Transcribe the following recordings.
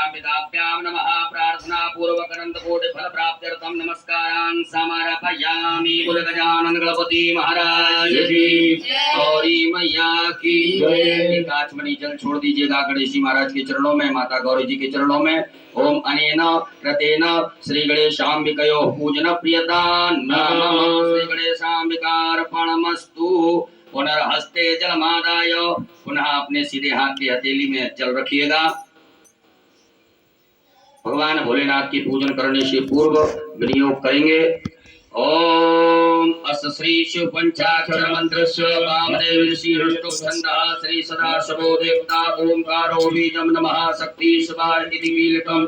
शाम्बिकाभ्यां नमः प्रार्थना पूर्वक अनंत कोटि फल प्राप्त्यर्थम नमस्कारान् समर्पयामि। बोल गजानन गणपति महाराज की गौरी मैया की जय। काचमणि जल छोड़ दीजिएगा गणेश जी महाराज के चरणों में, माता गौरी जी के चरणों में। ओम अनेन कृतेन श्री गणेशाम्बिकयोः पूजन प्रियता नमः। श्री गणेशाम्बिकार्पणमस्तु। पुनर्हस्ते जलमादाय पुनः अपने सीधे हाथ की हथेली में जल रखिएगा। भगवान भोलेनाथ की पूजन करने से पूर्व विनियोग करेंगे। ओम अस श्री शिव पंचाक्षर मंत्रस्य वामदेव ऋषि ऋष्टुप छन्दः श्री सदाशिवो देवता ओंकारो बीजं नमः शक्ति शिवाय इति कीलकम्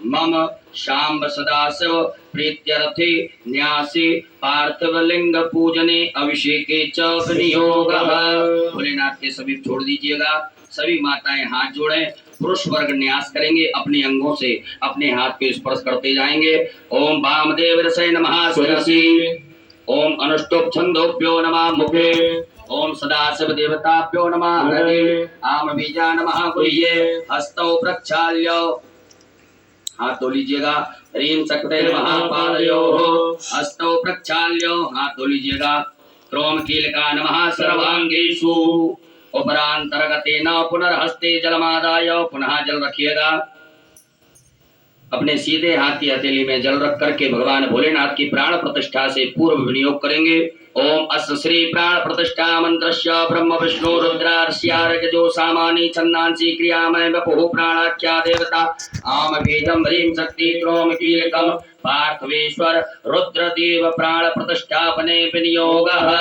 मम शाम्ब सदाशिव प्रीत्यर्थे न्यासे पार्थिवलिंग पूजने अभिषेके च विनियोगः। भोलेनाथ के सभी छोड़ दीजिएगा। सभी माताएं हाथ जोड़ें। पुरुष वर्ग न्यास करेंगे, अपने अंगों से अपने हाथ के स्पर्श करते जाएंगे। ओम वामदेव ऋषये नमः शिरसि। ओम अनुष्टुप छंदोभ्यो नमः मुखे। ओम सदाशिव देवताभ्यो नमः हृदये। आम बीजा नमः गुह्ये। हस्तौ प्रक्षाल्य हाथ धो लीजिएगा। ह्रीं शक्ते नमः पादयोः हस्तौ प्रक्षाल्य हाथ धो लीजिएगा। क्रोम कीलका नमः सर्वांगेषु। उपरांतरगतेन पुनर्हस्ते जलमादाय पुनः जल रखिएगा। अपने सीधे हाथ की हथेली में जल रख करके भगवान भोलेनाथ की प्राण प्रतिष्ठा से पूर्व विनियोग करेंगे। ओम अस श्री प्राण प्रतिष्ठा मंत्रस्य ब्रह्म विष्णु रुद्रार्ष्यार्गजो सामानि छन्दांसि क्रियामय वपुः प्राणाख्या देवता आम बीजं ह्रीं शक्ति क्रोम कीलकम् पार्थवेश्वर रुद्रदेव प्राण प्रतिष्ठापने विनियोगः।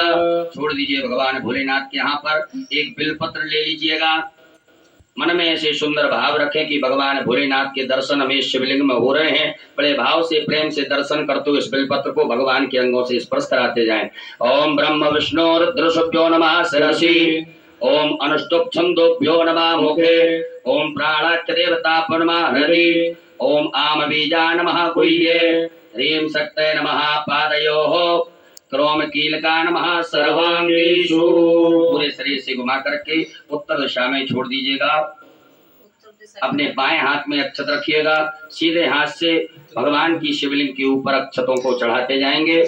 छोड़ दीजिए भगवान भोलेनाथ के यहाँ पर एक बिलपत्र ले लीजिएगा। मन में ऐसे सुंदर भाव रखें कि भगवान भोलेनाथ के दर्शन हमें शिवलिंग में हो रहे हैं। बड़े भाव से प्रेम से दर्शन करते हुए इस बिलपत्र को भगवान के अंगों से स्पर्श कराते जाएं। ओम ब्रह्म विष्णु रुद्रशुभ्यो नमः शिरसि। ओम अनुष्टुप छंदोभ्यो नमः मुखे। ओम प्राणाख्य देवताभ्यो नमः हृदि। ओम आम बीजा नमः गुह्ये। ह्रीं शक्ते नमः पादयोः क्रोम कीलका नमः सर्वांगेषु। पूरे शरीर से घुमा करके उत्तर दिशा में छोड़ दीजिएगा। अपने बाएं हाथ में अक्षत रखिएगा। सीधे हाथ से भगवान की शिवलिंग के ऊपर अक्षतों को चढ़ाते जाएंगे।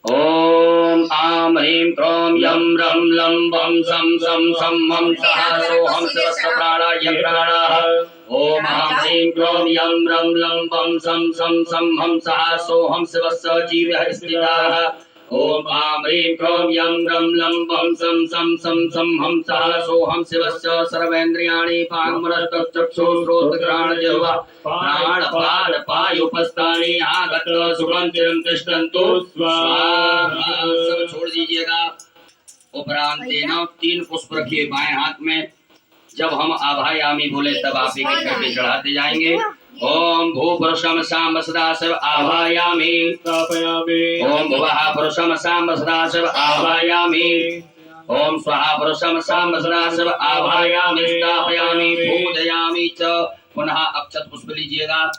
ओम आम ह्रीं क्रोम यम रम लम वम सम सम सम मम सः सोहम शिवस्य प्राणाय प्राणाः। ओम आम ह्रीं क्रोम यम रम लम वम सम सम सम हम सः सोहम शिवस्य जीवः स्थिताः। ओम आम ह्रीं क्रोम यम रम लम वम सम सम सम सम हम सः सोहम शिवस्य सर्वेन्द्रियाणि वाङ्मनश्चक्षुः श्रोत्रघ्राण जिह्वा प्राणपान पायुपस्थानि आगत सुखं चिरं तिष्ठन्तु स्वाहा। सब छोड़ दीजिएगा। उपरांतेन 3 पुष्प रखिए बाएं हाथ में। जब हम आभायामी बोले तब आप एक एक करके चढ़ाते जाएंगे। ओम भूपुरुषम सांब सदाशिव आभायामि स्थापयामि। ओम भुवः पुरुषम सांब सदाशिव आभायामि। ओम स्वाहा पुरुषम सांब सदाशिव आभायामि स्थापयामि पूजयामि च। पुनः अक्षत पुष्प लीजिएगा।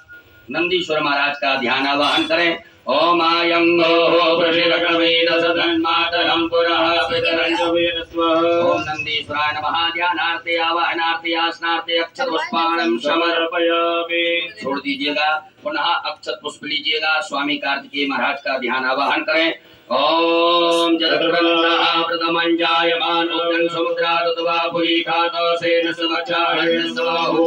नंदीश्वर महाराज का ध्यान आवाहन करें। ओम आयंगो प्रशिरकवेन सदन्मातरं पुरः पितरं जवेन स्वः। ओम नंदीश्वराय नमः। ध्यानार्थे आवाहनार्थे आसनार्थे अक्षत पुष्पाणं समर्पयामि। छोड़ दीजिएगा। पुनः अक्षत पुष्प लीजिएगा। स्वामी कार्तिकेय महाराज का ध्यान आवाहन करें। ओम जगद्रन्नः प्रथमं जायमानो जन समुद्रादुत्वा पुरीखातसेन समक्षाहन्यस्वाहो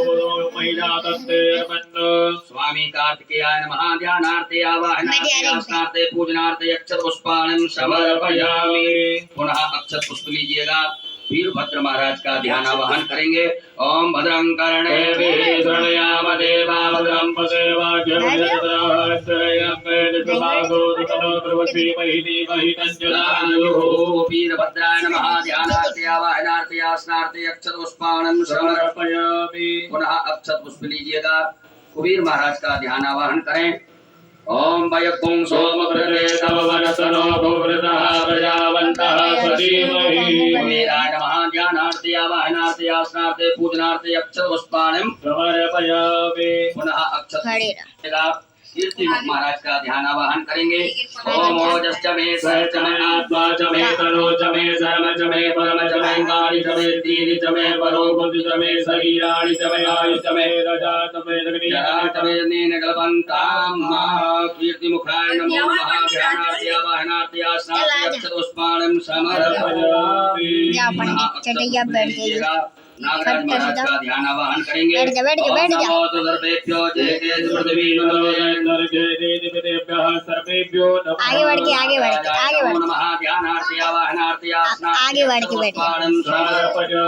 महिला तत्ते अर्पन्नो। स्वामी कार्तिकेयाय नमः। ध्यानार्थे आवाहनार्थे आसनार्थे पूजनार्थे अक्षत पुष्पाणं समर्पयामि। पुनः अक्षत पुष्प लीजिएगा। वीरभद्र महाराज का ध्यान आवाहन करेंगे। ओम भद्रं कर्णेभिः शृणुयाम देवा भद्रं पश्येमाक्षं वीरभद्राय नमः। ध्यानार्थे आवाहनार्थे आसनार्थे अक्षत पुष्पाणं समर्पयामि। पुनः अक्षत पुष्प लीजिएगा। कुबेर महाराज का ध्यान आवाहन करें। ओम वयकुं सोमकृते तव वनसनो भूवृतः प्रजावन्तः स्वधीमहि। कुबेराय नमः। ध्यानार्थे आवाहनार्थे आसनार्थे पूजनार्थे अक्षत पुष्पाणं समर्पयामि। पुनः अक्षत कीर्ति महाराज का ध्यान आवाहन करेंगे। ओम ओजश्च मे सहच मे आत्मा च मे तनो च मे सर्व च मे परम च मे गानि च मे दीनि च मे परो बुद्धि च मे शरीराणि च मे आयुष च मे रजा च मे जरा च मे नेन गलवन्ताम् कीर्ति मुखाय नमो महाध्यानार्थे आवाहनार्थे आसनार्थे अक्षतोष्माणं समर्पयामि। चटैया बैठ गई। नागराज महाराज का ध्यान आवाहन करेंगे। बैठ जा बैठ जा बैठ जा। आगे बढ़ के आगे बढ़ के आगे बढ़ के आगे बढ़ के बैठ जा बैठ जा।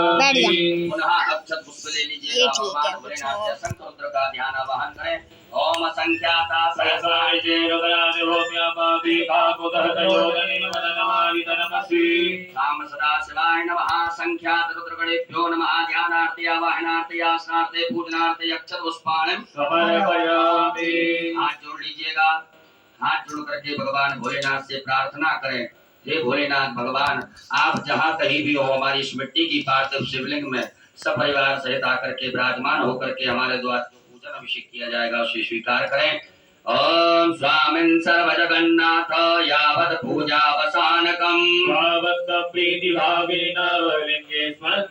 पुनः अक्षत पुष्प ले लीजिए। भगवान भोलेनाथ शंकर का ध्यान आवाहन करें। ओम संख्याता सहस्राय जे रुद्रानि भूम्यापापि कापुदहतयोदनि वदनमानि तनमसि। राम सदा शिवाय नमः। संख्यात रुद्रगणेभ्यो नमः। ध्यानार्थे आवाहनार्थे आसनार्थे पूजनार्थे अक्षत पुष्पाणं समर्पयामि। हाथ जोड़ लीजिएगा। हाथ जोड़ करके भगवान भोलेनाथ से प्रार्थना करें। हे भोलेनाथ भगवान, आप जहाँ कहीं भी हो, हमारी इस मिट्टी की पार्थिव शिवलिंग में सपरिवार सहित आकर के विराजमान होकर के हमारे द्वारा पूजन अभिषेक किया जाएगा, उसे स्वीकार करें। ओम स्वामिन् सर्वजगन्नाथ यावत् पूजावसानकम् यावत् प्रीतिभावेन लिंगे स्मरन्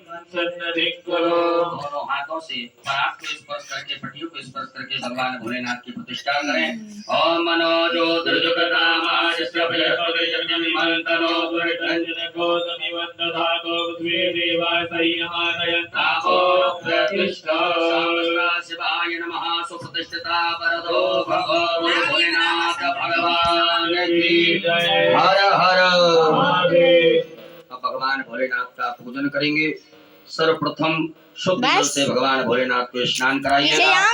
करो। दोनों हाथों से पराग को स्पर्श करके, पटियों को स्पर्श करके भगवान भोलेनाथ की प्रतिष्ठा करें। ओम मनोजो दुर्जगदामाजस्रभयपगजन्यमिमन्तनो दुरितञ्जनगोतमिवन्दधातो पृथ्वी देवासै नमानयन्तापो प्रतिष्ठा। शिवाय नमः। सुप्रतिष्ठिता वरदो भगवान भोलेनाथ भगवान की जय। हर हर महादेव। अब भगवान भोलेनाथ का पूजन करेंगे। सर्वप्रथम शुद्ध जल से भगवान भोलेनाथ को स्नान कराइएगा।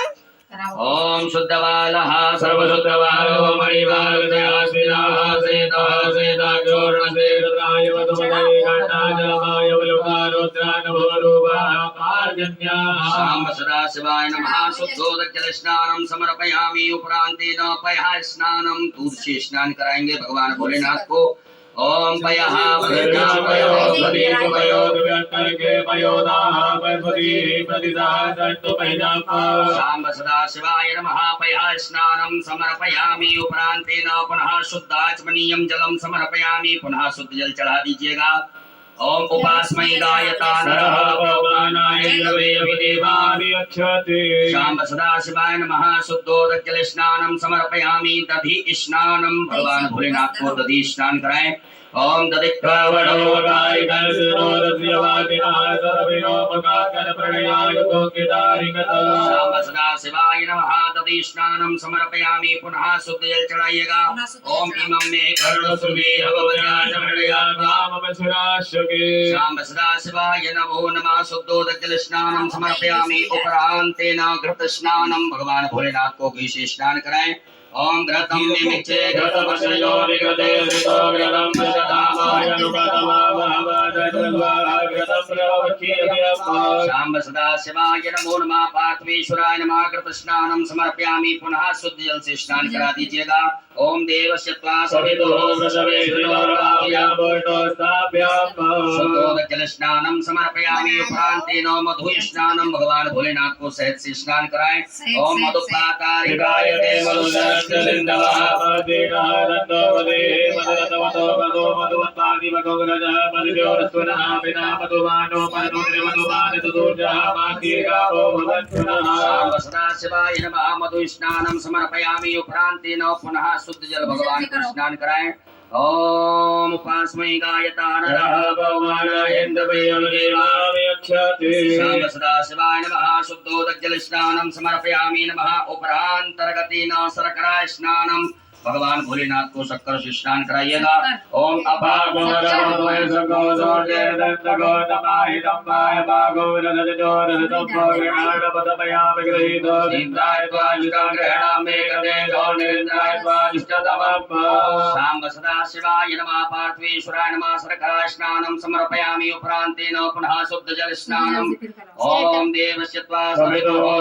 ओम शुद्धवालः सर्वशुद्धवालो मणिवालदयास्विनाः सेतः सेताग्योर्णसे रुद्राय वधुमते घण्टाजलमाय वलुकारुद्रान् भवरूपाः पार्जन्याः। शाम्ब सदाशिवाय नमः। शुद्धोदकजलस्नानं समर्पयामि। उपरान्तेन पयः स्नानं, दूध से स्नान कराएंगे भगवान भोलेनाथ को। ओम पयः पयो पयो करके पयोदाः परपति प्रतिदातु पयजापा। शाम्ब सदाशिवाय नमः। पयः स्नानं समर्पयामि। उपरान्तेन पुनः शुद्धाचमनीयं जलं समर्पयामि। पुनः शुद्ध जल चढ़ा दीजिएगा। ओम उपास्मै गायता नरः भगवानाय द्रवे अभिदेवानि अच्छते। शाम्ब सदाशिवाय नमः। शुद्धोदकजल स्नानं समर्पयामि। दधि स्नानं, भगवान भोलेनाथ को दधि स्नान कराएं। ओम दधिक्रावणो गायिकार्जुनोदस्यवादिनाः सर्वेणोपकाकर प्रणयाय गोकिदारिगत। शाम्ब सदाशिवाय नमः। दधि स्नानं समर्पयामि। पुनः शुद्ध जल चढ़ाइएगा। ओम इमं मे करुणसुमे भगवत्याचमणयात्मामवसुराश्वके। शाम्ब सदाशिवाय नमो नमः। शुद्धोदकजल स्नानं समर्पयामि। उपरान्तेन घृत स्नानं, भगवान भोलेनाथ को घी से स्नान कराएं। ओम घृतं निमिच्चे घृतमशयो निगते ऋतो घृतं शतामाय शाम्ब सदाशिवाय नमो नमः। पार्थवेश्वराय नमः। घृत स्नानं समर्पयामि। पुनः शुद्ध जल से स्नान करा दीजिएगा। ओम देवस्य त्वा सवितुः वृषभे शुद्धोदकजल स्नानं समर्पयामि। उपरान्तेन मधु स्नानं, भगवान भोलेनाथ को शहद से स्नान कराएं। ओम मधुप्राकारिकायते मधुदश्चलिन्दवः पदेनः रन्दोवदे मदरतवतो मधो मधुवत्पादि मधुग्रजः मधुजोरस्वनः पिता मधुवानो मधुनिर्मधुवान तुदूर्जः मातीगावो भवन्तुनः। शाम्ब सदाशिवाय नमः। मधु स्नानं समर्पयामि। उपरान्तेन पुनः शुद्ध जल भगवान को स्नान कराएं। ओम उपास्मै गायता नरः भगवानाय द्रवे अभिदेवानि अच्छते। शाम्ब सदाशिवाय नमः। शुद्धोदकजल स्नानं समर्पयामि। नमः। उपरान्तर्गतेन शर्करा स्नानं, भगवान भोलेनाथ को शक्कर से स्नान कराइएगा। ओम शाम्ब सदाशिवाय नमः। पार्थवेश्वराय नमः। शर्करा स्नानं समर्पयामि। उपरान्तेन पुनः शुद्ध जल स्नानं। ओम देवस्य त्वा सवितुः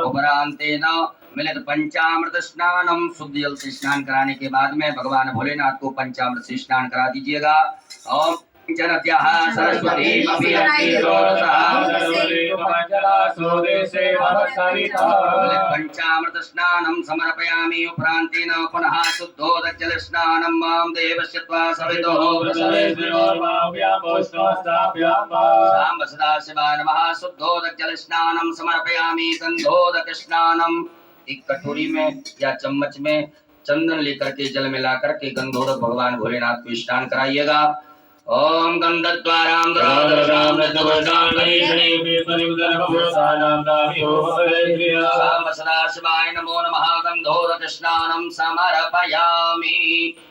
उपरान्तेन मिलित पंचामृत स्नानम, शुद्ध जल से स्नान कराने के बाद में भगवान भोलेनाथ को पंचामृत से स्नान करा दीजिएगा। और जनत्याः सरस्वतीमपि अस्ति षोडशः पंचामृतस्नानं समर्पयामि उपरान्तेन पुनः शुद्धोदकजलस्नानं मां देवस्य त्वा सवितुः साम्ब सदाशिवाय नमः शुद्धोदकजलस्नानं समर्पयामि गन्धोदकस्नानं एक कटोरी में या चम्मच में चंदन लेकर के जल मिला करके गंधोदक भगवान भोलेनाथ को स्नान कराइएगा। ओम गंधद्वारां साम्ब सदाशिवाय नमो नमः गंधोदक स्नानं समर्पयामि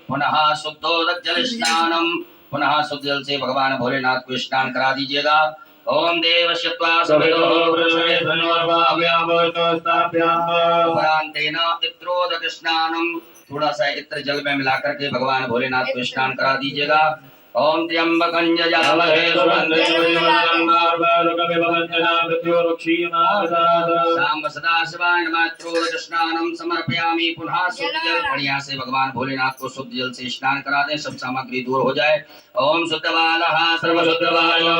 पुनः शुद्धोदक जल स्नानं पुनः शुद्ध जल से भगवान भोलेनाथ को स्नान करा दीजिएगा। ओम देवस्य त्वा उपरान्तेन इत्रोदक स्नानं थोड़ा सा इत्र जल में मिला करके भगवान भोलेनाथ को स्नान करा दीजिएगा। ओम त्र्यंबकं यजामहे साम्ब सदाशिवाय नमः इत्रोदक स्नानं समर्पयामि पुनः शुद्ध जल बढ़िया से भगवान भोलेनाथ को शुद्ध जल से स्नान करा दें, सब सामग्री दूर हो जाए। ओम शुद्धबालः सर्वशुद्धबालो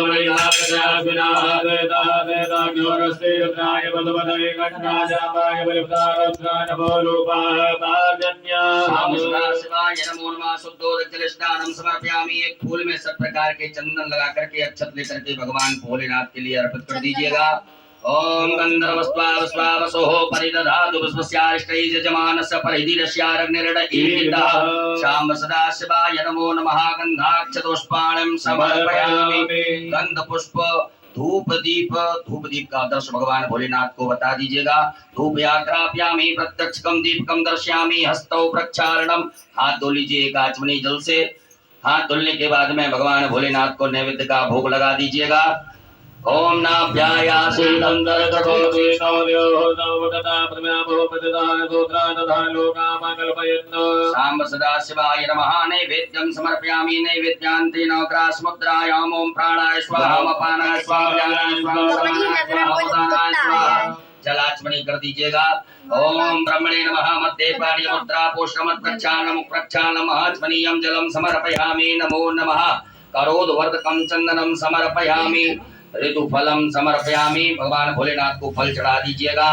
नमो नमः शुद्धोदक जल स्नानं समर्पयामि। एक फूल में सब प्रकार के चंदन लगा करके अक्षत लेकर के भगवान भोलेनाथ के लिए अर्पित कर दीजिएगा। ओम गंधर्वस्वावसोः परिदधातु पुष्पस्याष्टैः यजमानस्य परिधिरस्याग्निर्डईरितः शाम्ब सदाशिवाय नमो नमः गंधाक्षतोष्पाणं समर्पयामि। गंध पुष्प धूप दीप का आदर्श भगवान भोलेनाथ को बता दीजिएगा। धूप यात्राप्यामि प्रत्यक्षकम दीपकम दर्शयामि हस्तौ प्रक्षालनम हाथ धो लीजिए एक आचमनी जल से। हाथ धुलने के बाद में भगवान भोलेनाथ को नैवेद्य का भोग लगा दीजिएगा। ओम नाभ्यायासि साम्ब सदाशिवाय नमः नैवेद्यं समर्पयामि। नैवेद्यान्तेन ग्रासमुद्रायाम् ओम प्राणाय स्वाहा अपानाय स्वाहा जलाचमनी कर दीजिएगा। ओम ब्रह्मणे नमः मध्य पाणी मुद्रा पोषणम प्रक्षालनम आचमनीयं जलम समर्पयामि। नमो नमः करोद्वर्धकं चंदनम समर्पयामि। ऋतुफलम समर्पयामि। भगवान भोलेनाथ को फल चढ़ा दीजिएगा।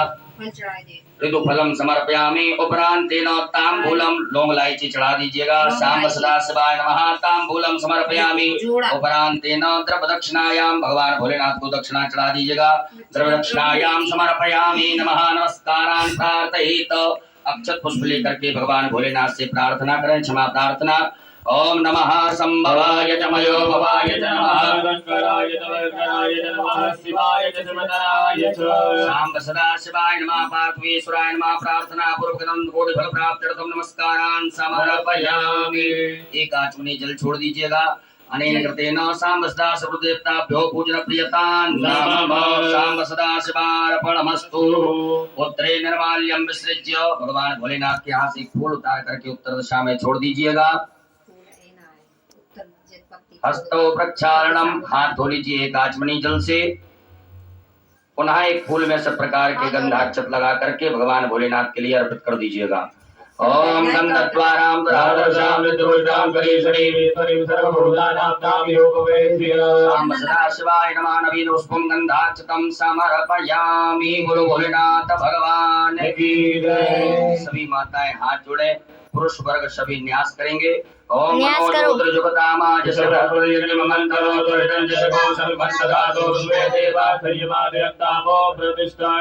ऋतुफलम समर्पयामि। उपरांतेन तांबूलम लौंग इलायची चढ़ा दीजिएगा। साम्ब सदाशिवाय नमः तांबूलम समर्पयामि। उपरांतेन द्रव्य दक्षिणायाम भगवान भोलेनाथ को दक्षिणा चढ़ा दीजिएगा। द्रव्य दक्षिणायाम समर्पयामि। नमः नमस्कारान् प्रार्थयेत। अक्षत पुष्प लेकर के भगवान भोलेनाथ से प्रार्थना करें, क्षमा प्रार्थना। ओम नमः संभवाय च मयो भवाय च नमः शंकराय च वज्राय च नमः शिवाय च शिवतराय च साम्ब सदाशिवाय नमः पार्थेश्वराय नमः प्रार्थना पूर्वकं कोटि फल प्राप्त्यर्थं नमस्कारान् समर्पयामि। एक आचमनी जल छोड़ दीजिएगा। अनेन कृतेन साम्ब सदाशिवदेवताभ्यो पूजन प्रियतान् नमः। साम्ब सदाशिवार्पणमस्तु। उत्तरे निर्माल्यं विसृज्य भगवान भोलेनाथ के हाथ से फूल उतार करके उत्तर दिशा में छोड़ दीजिएगा। हस्तौ प्रक्षालनम हाथ धो लीजिए एक आचमनी जल से। पुनः एक फूल में सब प्रकार के गंधाक्षत लगा करके भगवान भोलेनाथ के लिए अर्पित कर दीजिएगा। ओम गंधद्वारां साम्ब सदाशिवाय नमः नवीन पुष्पं गंधाक्षतं समर्पयामि। गुरु भोलेनाथ भगवान की जय। सभी माताएं हाथ जोड़े, पुरुष वर्ग सभी न्यास करेंगे। ओम न्यास करो। प्रतिष्ठा